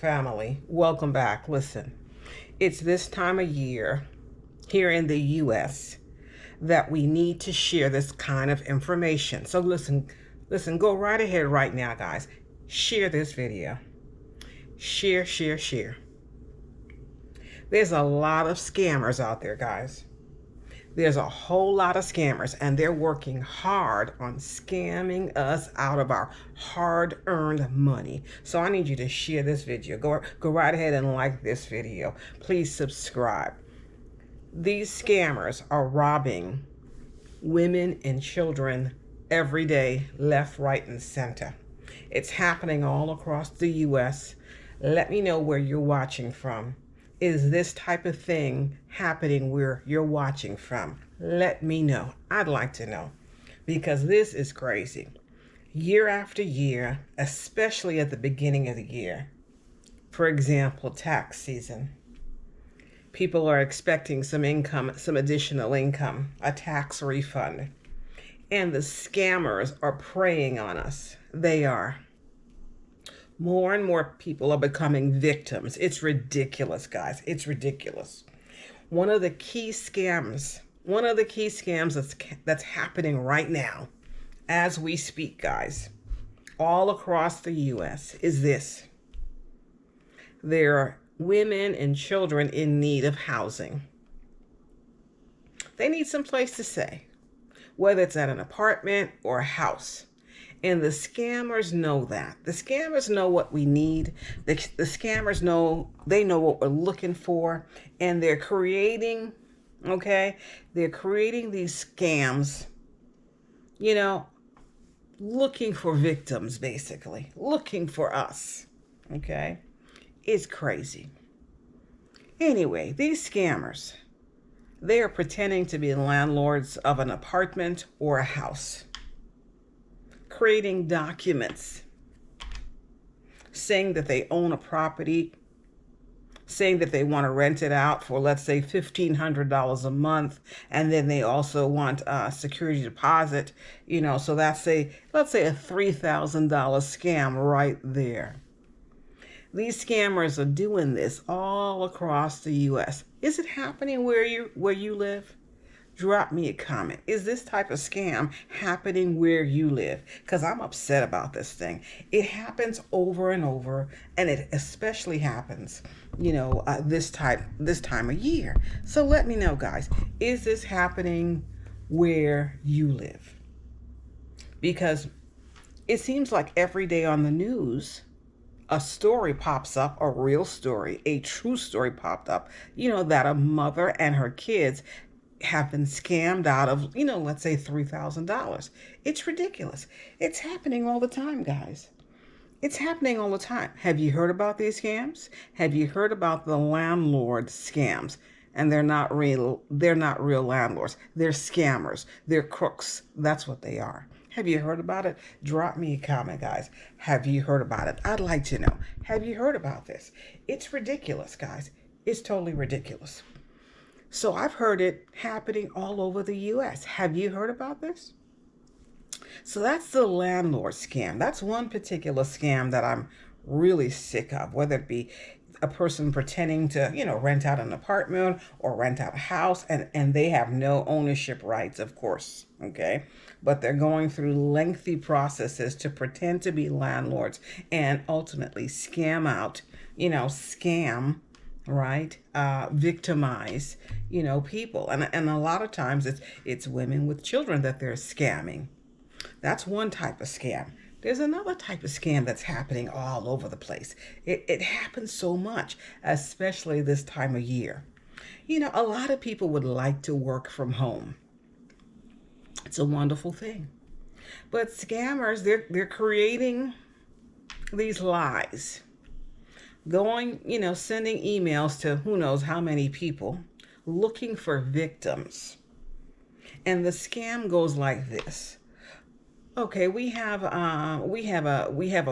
Family, welcome back. Listen, it's this time of year here in the US that we need to share this kind of information. So listen, go right ahead right now, guys. Share this video. Share, share, share. There's a lot of scammers out there, guys. There's a whole lot of scammers, and they're working hard on scamming us out of our hard-earned money. So I need you to share this video. Go right ahead and like this video. Please subscribe. These scammers are robbing women and children every day, left, right, and center. It's happening all across the US. Let me know where you're watching from. Is this type of thing happening where you're watching from? Let me know. I'd like to know, because this is crazy. Year after year, especially at the beginning of the year, for example, tax season, people are expecting some income, some additional income, a tax refund. And the scammers are preying on us. They are. More and more people are becoming victims. It's ridiculous, guys. It's ridiculous. One of the key scams that's happening right now as we speak, guys, all across the US is this. There are women and children in need of housing. They need some place to stay, whether it's at an apartment or a house. And the scammers know that. The scammers know what we need. The scammers know, they know what we're looking for. And they're creating, they're creating these scams, looking for victims, basically. Looking for us, It's crazy. Anyway, these scammers, they are pretending to be landlords of an apartment or a house, creating documents saying that they own a property, saying that they want to rent it out for, let's say, $1,500 a month, and then they also want a security deposit, so let's say a $3,000 scam right there. These scammers are doing this all across the US. Is it happening where you live? Drop me a comment. Is this type of scam happening where you live? Because I'm upset about this thing. It happens over and over, and it especially happens, this time of year. So let me know, guys. Is this happening where you live? Because it seems like every day on the news, a story pops up, a real story, a true story popped up, that a mother and her kids have been scammed out of, let's say $3,000. It's ridiculous. It's happening all the time, guys. It's happening all the time. Have you heard about these scams? Have you heard about the landlord scams? And they're not real landlords. They're scammers. They're crooks. That's what they are. Have you heard about it? Drop me a comment, guys. Have you heard about it? I'd like to know. Have you heard about this? It's ridiculous, guys. It's totally ridiculous. So I've heard it happening all over the US. Have you heard about this? So that's the landlord scam. That's one particular scam that I'm really sick of, whether it be a person pretending to, rent out an apartment or rent out a house, and they have no ownership rights, of course, But they're going through lengthy processes to pretend to be landlords and ultimately scam out, victimize, people. And a lot of times it's women with children that they're scamming. That's one type of scam. There's another type of scam that's happening all over the place. It happens so much, especially this time of year. A lot of people would like to work from home. It's a wonderful thing. But scammers, they're creating these lies, sending emails to who knows how many people, looking for victims. And the scam goes like this. Okay, we have a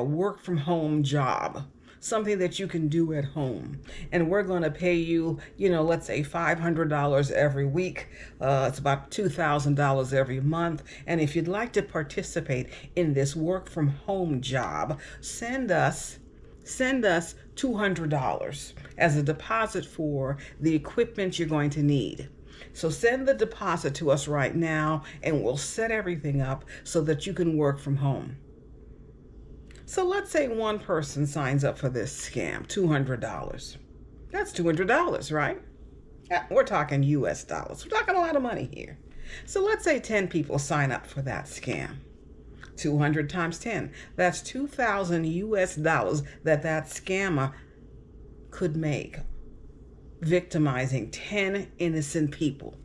work from home job, something that you can do at home, and we're going to pay you, let's say $500 every week. It's about $2,000 every month. And if you'd like to participate in this work from home job, send us $200 as a deposit for the equipment you're going to need. So send the deposit to us right now and we'll set everything up so that you can work from home. So let's say one person signs up for this scam, $200. That's $200, right? We're talking US dollars. We're talking a lot of money here. So let's say 10 people sign up for that scam. 200 times 10. That's 2,000 US dollars that scammer could make victimizing 10 innocent people.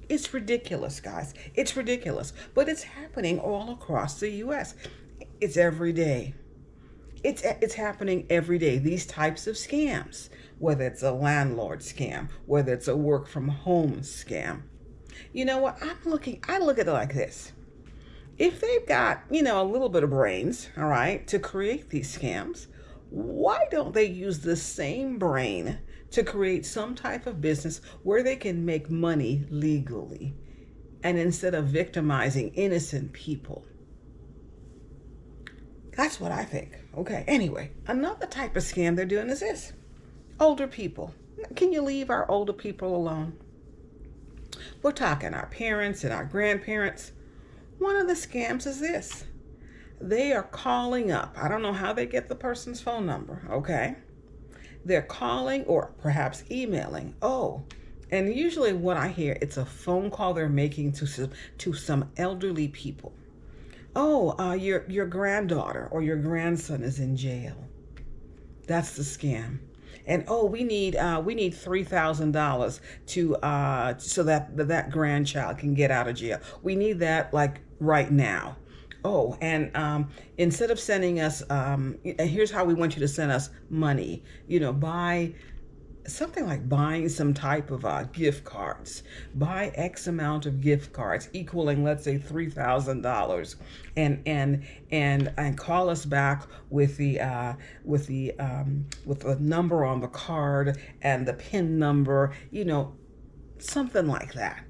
It's ridiculous, guys. It's ridiculous. But it's happening all across the US. It's every day. It's happening every day. These types of scams, whether it's a landlord scam, whether it's a work from home scam. You know what? I look at it like this. If they've got, a little bit of brains, all right, to create these scams, why don't they use the same brain to create some type of business where they can make money legally, and instead of victimizing innocent people? That's what I think. Okay, anyway, another type of scam they're doing is this. Older people. Can you leave our older people alone? We're talking our parents and our grandparents. One of the scams is this. They are calling up. I don't know how they get the person's phone number, okay? They're calling or perhaps emailing. Oh, and usually what I hear, it's a phone call they're making to some elderly people. Oh, your granddaughter or your grandson is in jail. That's the scam. And oh, we need $3,000 so that grandchild can get out of jail. We need that like right now. Oh, and instead of sending us, here's how we want you to send us money. Buy something like buying some type of gift cards. Buy X amount of gift cards equaling, let's say, $3,000, and call us back with the number on the card and the PIN number, something like that.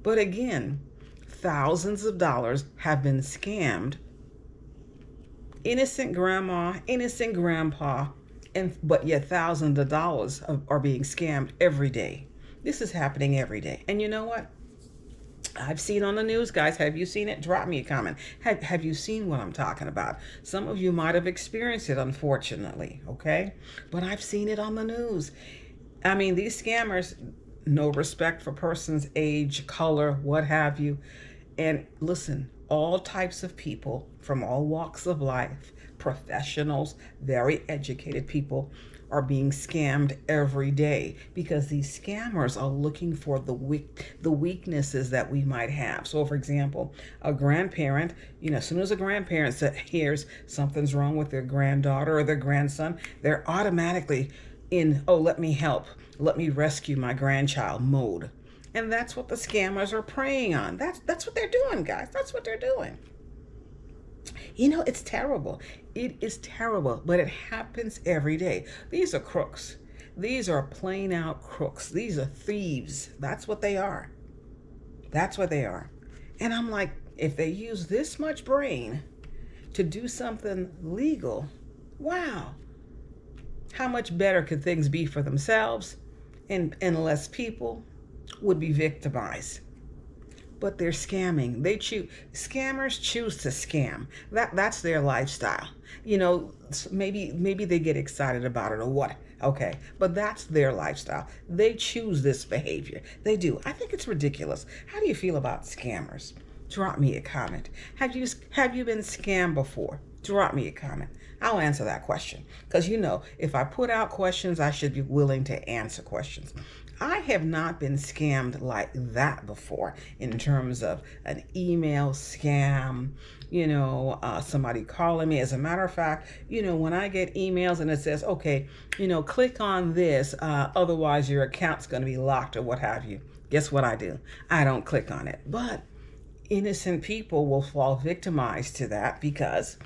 But again, thousands of dollars have been scammed. Innocent grandma, innocent grandpa, but yet thousands of dollars are being scammed every day. This is happening every day. And you know what? I've seen on the news, guys. Have you seen it? Drop me a comment. Have you seen what I'm talking about? Some of you might have experienced it, unfortunately, okay? But I've seen it on the news. I mean, these scammers, no respect for person's age, color, what have you. And listen, all types of people from all walks of life, professionals, very educated people are being scammed every day because these scammers are looking for the weaknesses that we might have. So for example, a grandparent, as soon as a grandparent hears something's wrong with their granddaughter or their grandson, they're automatically in, oh, let me help, let me rescue my grandchild mode. And that's what the scammers are preying on. That's what they're doing, guys. That's what they're doing. It's terrible. It is terrible, but it happens every day. These are crooks. These are plain out crooks. These are thieves. That's what they are. That's what they are. And I'm like, if they use this much brain to do something legal, wow. How much better could things be for themselves and less people would be victimized? But they're scamming. Scammers choose to scam. That's their lifestyle. Maybe they get excited about it or what. Okay, but that's their lifestyle. They choose this behavior. They do. I think it's ridiculous. How do you feel about scammers? Drop me a comment. Have you been scammed before? Drop me a comment. I'll answer that question. Because if I put out questions, I should be willing to answer questions. I have not been scammed like that before in terms of an email scam, somebody calling me. As a matter of fact, when I get emails and it says, okay, click on this, otherwise your account's going to be locked or what have you. Guess what I do? I don't click on it. But innocent people will fall victimized to that because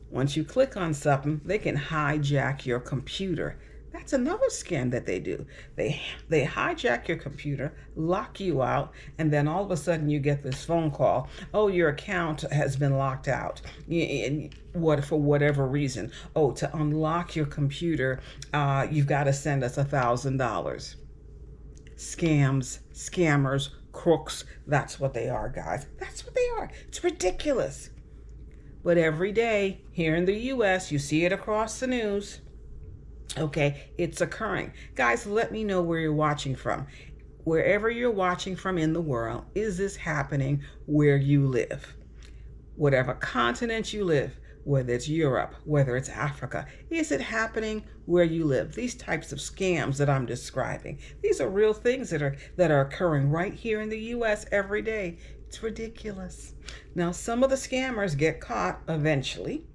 once you click on something, they can hijack your computer. That's another scam that they do. They hijack your computer, lock you out, and then all of a sudden you get this phone call. Oh, your account has been locked out. For whatever reason. Oh, to unlock your computer, you've got to send us $1,000. Scams, scammers, crooks. That's what they are, guys. That's what they are. It's ridiculous. But every day here in the U.S., you see it across the news. Okay, it's occurring. Guys, let me know where you're watching from. Wherever you're watching from in the world, is this happening where you live? Whatever continent you live, whether it's Europe, whether it's Africa, is it happening where you live? These types of scams that I'm describing, these are real things that are occurring right here in the U.S. every day. It's ridiculous. Now, some of the scammers get caught eventually.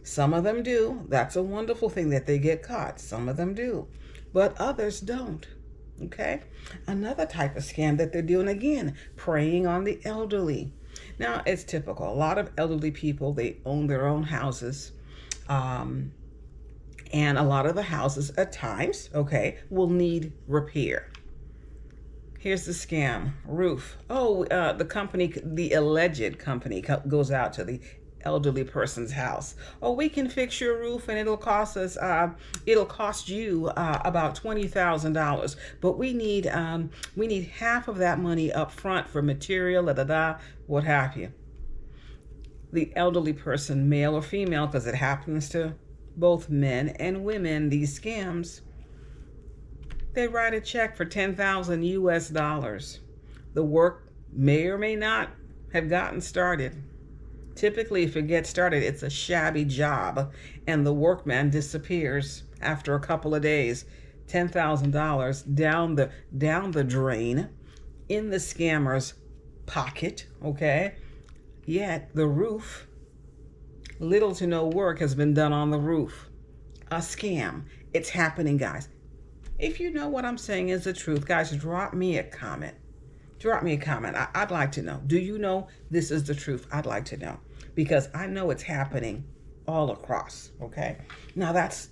Some of them do. That's a wonderful thing that they get caught. Some of them do, but others don't. Okay? Another type of scam that they're doing, again, preying on the elderly. Now, it's typical. A lot of elderly people, they own their own houses. And a lot of the houses at times, okay, will need repair. Here's the scam. Roof. Oh, the alleged company goes out to the elderly person's house. Oh, we can fix your roof and it'll cost you about $20,000, but we need half of that money up front for material, what have you. The elderly person, male or female, because it happens to both men and women, these scams, they write a check for $10,000 US. The work may or may not have gotten started. Typically, if it gets started, it's a shabby job, and the workman disappears after a couple of days. $10,000 down the drain in the scammer's pocket, okay? Yet the roof, little to no work has been done on the roof. A scam. It's happening, guys. If you know what I'm saying is the truth, guys, drop me a comment. Drop me a comment. I'd like to know. Do you know this is the truth? I'd like to know, because I know it's happening all across. Okay. Now that's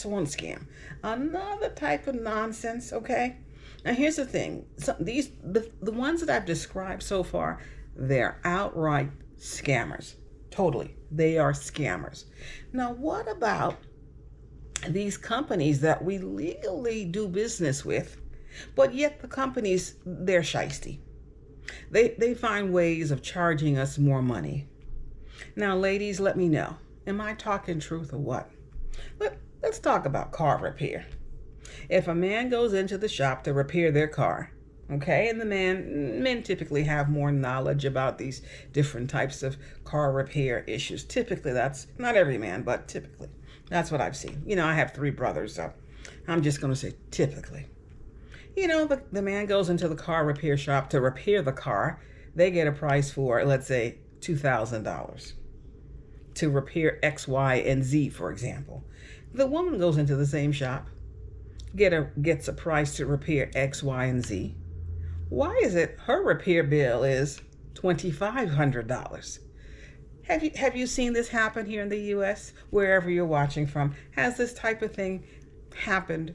one scam. Another type of nonsense. Okay. Now here's the thing. The ones that I've described so far, they're outright scammers. Totally. They are scammers. Now what about these companies that we legally do business with? But yet the companies, they're shysty. They find ways of charging us more money. Now, ladies, let me know. Am I talking truth or what? Let's talk about car repair. If a man goes into the shop to repair their car, okay, and men typically have more knowledge about these different types of car repair issues. Typically, that's not every man, but typically. That's what I've seen. I have 3 brothers, so I'm just going to say typically. The man goes into the car repair shop to repair the car. They get a price for, let's say, $2,000 to repair X, Y, and Z, for example. The woman goes into the same shop, gets a price to repair X, Y, and Z. Why is it her repair bill is $2,500? Have you seen this happen here in the U.S., wherever you're watching from? Has this type of thing happened,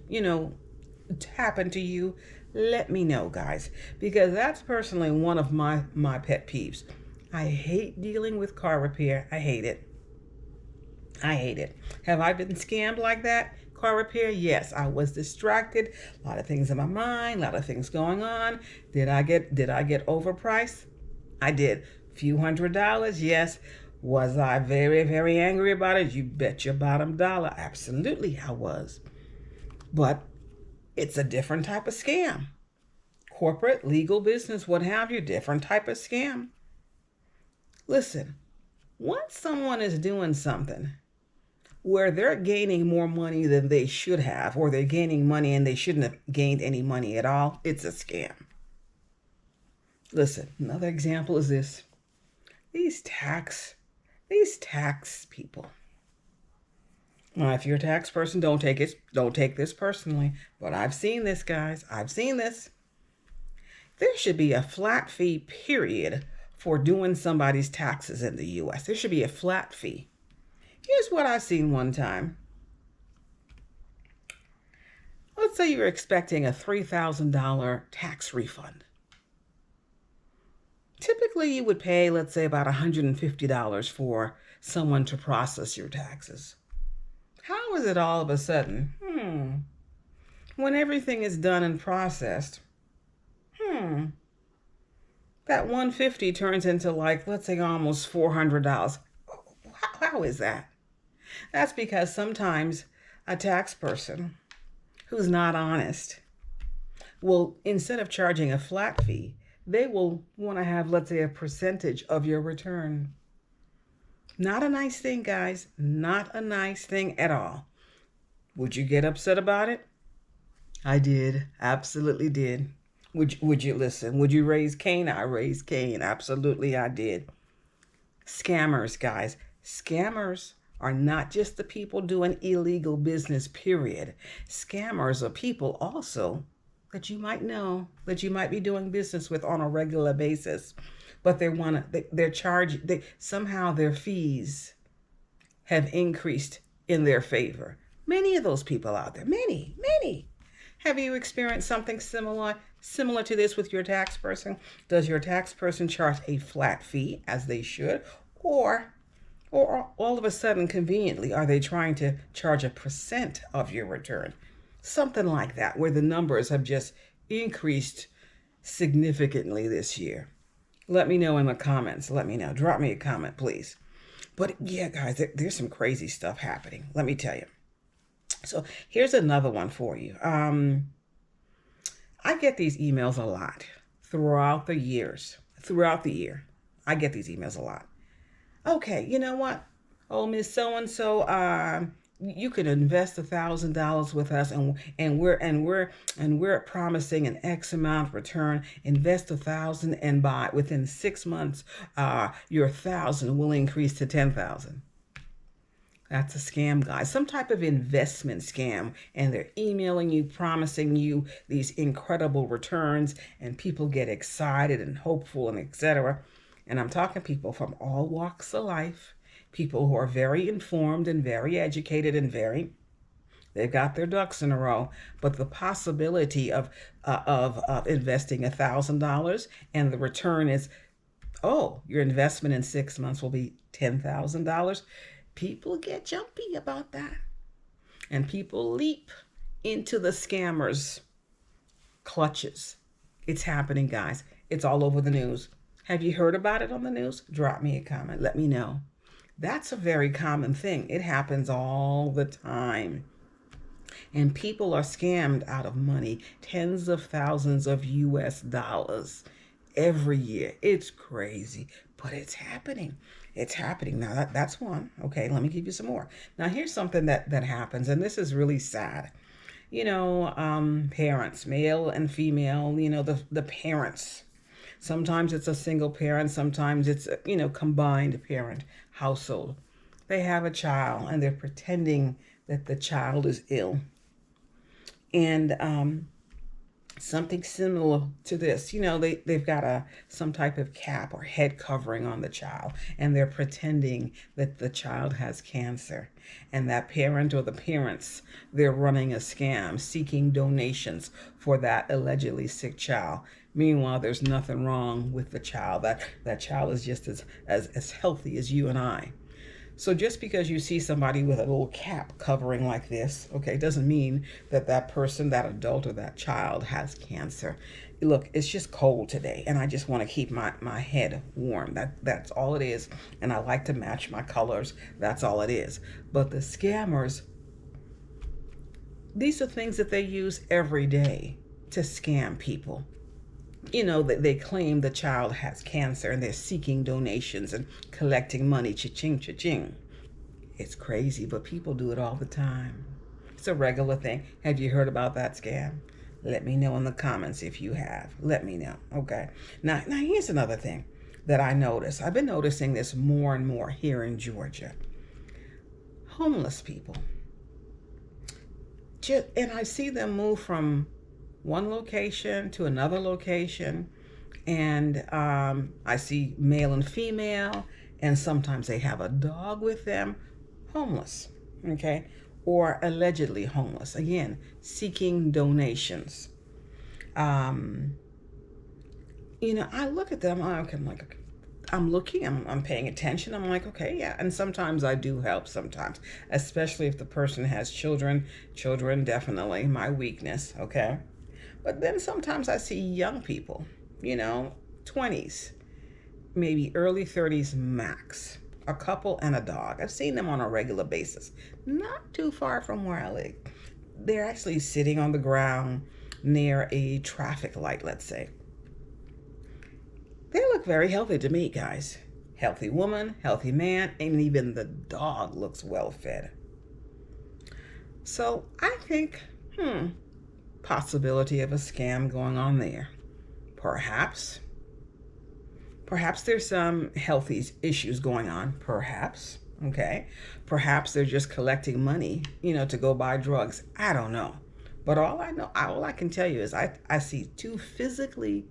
happen to you? Let me know, guys, because that's personally one of my pet peeves. I hate dealing with car repair. I hate it. Have I been scammed like that? Car repair? Yes, I was distracted. A lot of things in my mind, a lot of things going on. Did I get overpriced? I did. Few $100s, yes. Was I very, very angry about it? You bet your bottom dollar. Absolutely, I was. But it's a different type of scam. Corporate, legal, business, what have you, different type of scam. Listen, once someone is doing something where they're gaining more money than they should have, or they're gaining money and they shouldn't have gained any money at all, it's a scam. Listen, another example is this. These tax people. Now, if you're a tax person, don't take this personally. But I've seen this, guys. I've seen this. There should be a flat fee, period, for doing somebody's taxes in the U.S. There should be a flat fee. Here's what I seen one time. say you're expecting a $3,000 tax refund. Typically, you would pay, let's say, about $150 for someone to process your taxes. How is it all of a sudden, when everything is done and processed, that 150 turns into, like, let's say, almost $400? How is that? That's because sometimes a tax person who's not honest will, instead of charging a flat fee, they will want to have, let's say, a percentage of your return. Not a nice thing, guys. Not a nice thing at all. Would you get upset about it? I did. Absolutely did. Would you listen? Would you raise Cain? I raised Cain. Absolutely, I did. Scammers, guys. Scammers are not just the people doing illegal business, period. Scammers are people also that you might know, that you might be doing business with on a regular basis, but somehow their fees have increased in their favor. Many of those people out there, many. Have you experienced something similar to this with your tax person? Does your tax person charge a flat fee, as they should, or all of a sudden, conveniently, are they trying to charge a percent of your return? Something like that, where the numbers have just increased significantly this year. Let me know in the comments. Let me know. Drop me a comment, please. But yeah, guys, there's some crazy stuff happening. Let me tell you. So here's another one for you. I get these emails a lot throughout the year. I get these emails a lot. Okay, you know what? Oh, Miss So-and-so, you could invest $1,000 with us, and we're promising an X amount return. Invest $1,000, and within 6 months, your $1,000 will increase to $10,000. That's a scam, guys. Some type of investment scam, and they're emailing you, promising you these incredible returns, and people get excited and hopeful and etc. And I'm talking people from all walks of life, people who are very informed and very educated and they've got their ducks in a row. But the possibility of investing $1,000 and the return is, your investment in 6 months will be $10,000. People get jumpy about that. And people leap into the scammers' clutches. It's happening, guys. It's all over the news. Have you heard about it on the news? Drop me a comment. Let me know. That's a very common thing. It happens all the time. And people are scammed out of money, tens of thousands of US dollars every year. It's crazy, but it's happening. It's happening. Now, that's one. Okay, let me give you some more. Now, here's something that happens, and this is really sad. Parents, male and female, the parents. Sometimes it's a single parent. Sometimes it's a, combined parent household. They have a child, and they're pretending that the child is ill. And something similar to this, they've got some type of cap or head covering on the child, and they're pretending that the child has cancer. And that parent or the parents, they're running a scam, seeking donations for that allegedly sick child. Meanwhile, there's nothing wrong with the child. That child is just as healthy as you and I. So just because you see somebody with a little cap covering like this, okay, doesn't mean that person, that adult, or that child has cancer. Look, it's just cold today, and I just want to keep my head warm. That's all it is. And I like to match my colors. That's all it is. But the scammers, these are things that they use every day to scam people. They claim the child has cancer, and they're seeking donations and collecting money, cha-ching, cha-ching. It's crazy, but people do it all the time. It's a regular thing. Have you heard about that scam? Let me know in the comments if you have. Let me know, okay? Now here's another thing that I notice. I've been noticing this more and more here in Georgia. Homeless people. And I see them move from one location to another location, and I see male and female, and sometimes they have a dog with them. Homeless. Okay, or allegedly homeless. Again, seeking donations. Um, I look at them. I'm like, I'm looking. I'm paying attention. I'm like, okay, yeah. And sometimes I do help. Sometimes, especially if the person has children. Children definitely my weakness. Okay, but then sometimes I see young people. 20s, maybe early 30s max. A couple and a dog. I've seen them on a regular basis. Not too far from where I live. They're actually sitting on the ground near a traffic light, let's say. They look very healthy to me, guys. Healthy woman, healthy man, and even the dog looks well fed. So I think, possibility of a scam going on there. Perhaps. Perhaps there's some health issues going on. Perhaps. Okay. Perhaps they're just collecting money, to go buy drugs. I don't know. But all I can tell you is I see two physically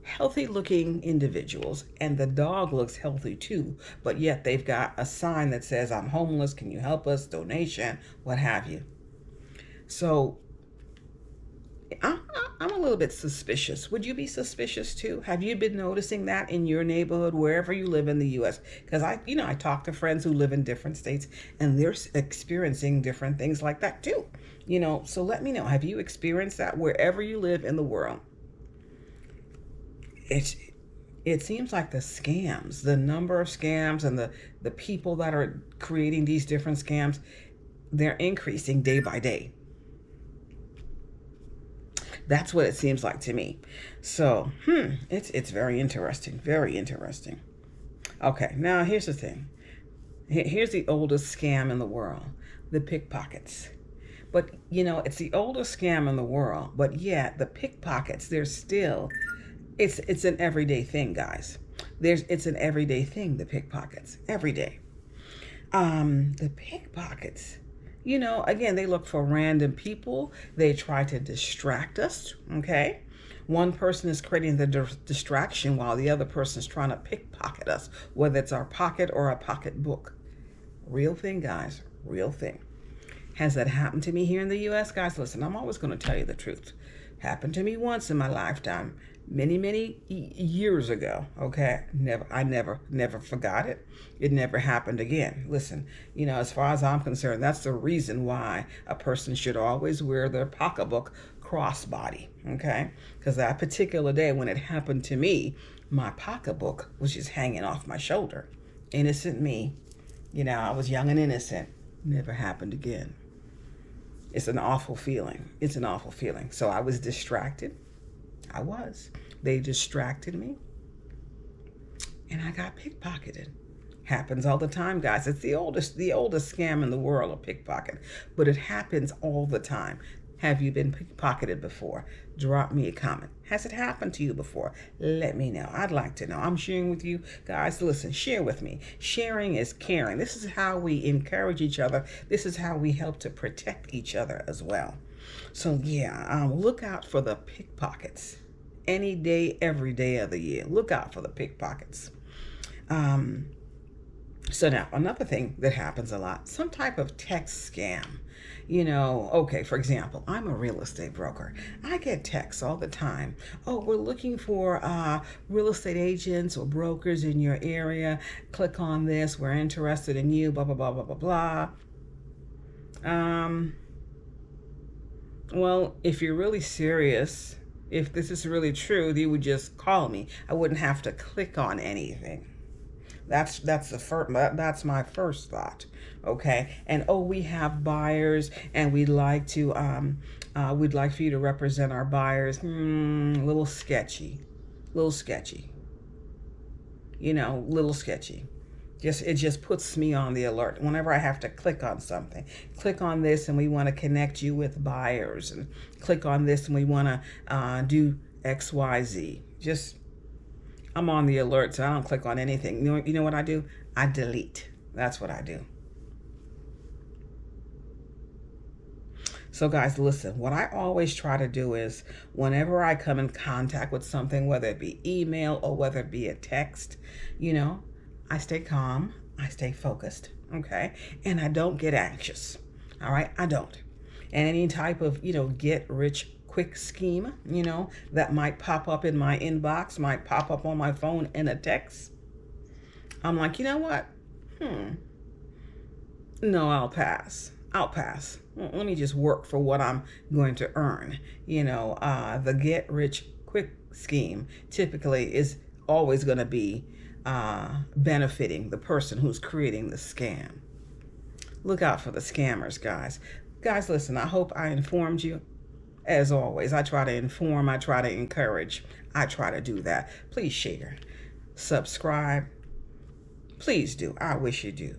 healthy looking individuals, and the dog looks healthy too, but yet they've got a sign that says, I'm homeless, can you help us, donation, what have you. So I'm a little bit suspicious. Would you be suspicious too? Have you been noticing that in your neighborhood, wherever you live in the U.S.? Because I talk to friends who live in different states, and they're experiencing different things like that too. So let me know. Have you experienced that wherever you live in the world? It seems like the number of scams and the people that are creating these different scams, they're increasing day by day. That's what it seems like to me. So, it's very interesting, very interesting. Okay, now here's the thing. Here's the oldest scam in the world, the pickpockets. But, it's the oldest scam in the world, but yet the pickpockets, they're still, it's an everyday thing, guys. It's an everyday thing, the pickpockets, every day. The pickpockets, again, they look for random people. They try to distract us, okay? One person is creating the distraction while the other person is trying to pickpocket us, whether it's our pocket or a pocketbook. Real thing, guys, real thing. Has that happened to me here in the U.S.? Guys, listen, I'm always going to tell you the truth. Happened to me once in my lifetime, many years ago. Okay, I never forgot it. It never happened again. Listen, as far as I'm concerned, that's the reason why a person should always wear their pocketbook crossbody. Okay, because that particular day when it happened to me, my pocketbook was just hanging off my shoulder. Innocent me, I was young and innocent. Never happened again. It's an awful feeling. It's an awful feeling. So I was distracted. I was. They distracted me. And I got pickpocketed. Happens all the time, guys. It's the oldest scam in the world, a pickpocket. But it happens all the time. Have you been pickpocketed before? Drop me a comment. Has it happened to you before? Let me know. I'd like to know. I'm sharing with you guys. Listen, share with me. Sharing is caring. This is how we encourage each other. This is how we help to protect each other as well. So yeah, look out for the pickpockets. Any day, every day of the year. Look out for the pickpockets. So now, another thing that happens a lot, some type of text scam. Okay, for example, I'm a real estate broker. I get texts all the time. Oh, we're looking for real estate agents or brokers in your area. Click on this. We're interested in you, blah, blah, blah, blah, blah, blah. Well, if you're really serious, if this is really true, you would just call me. I wouldn't have to click on anything. That's my first thought. Okay. And we have buyers and we'd like for you to represent our buyers. Little sketchy. Little sketchy. Little sketchy. It just puts me on the alert whenever I have to click on something. Click on this and we want to connect you with buyers, and click on this and we want to do XYZ. I'm on the alert, so I don't click on anything. You know what I do? I delete. That's what I do. So guys, listen, what I always try to do is whenever I come in contact with something, whether it be email or whether it be a text, I stay calm, I stay focused, Okay. And I don't get anxious. All right. I don't. And any type of, get rich quick scheme, that might pop up in my inbox, might pop up on my phone in a text. I'm like, you know what? No, I'll pass. I'll pass. Let me just work for what I'm going to earn. The get rich quick scheme typically is always going to be benefiting the person who's creating the scam. Look out for the scammers, guys. Guys, listen, I hope I informed you. As always, I try to inform, I try to encourage, I try to do that. Please share, subscribe. Please do. I wish you do.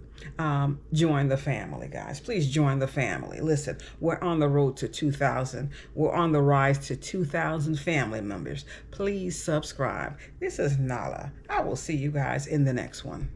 Join the family, guys. Please join the family. Listen, we're on the road to 2,000. We're on the rise to 2,000 family members. Please subscribe. This is Nala. I will see you guys in the next one.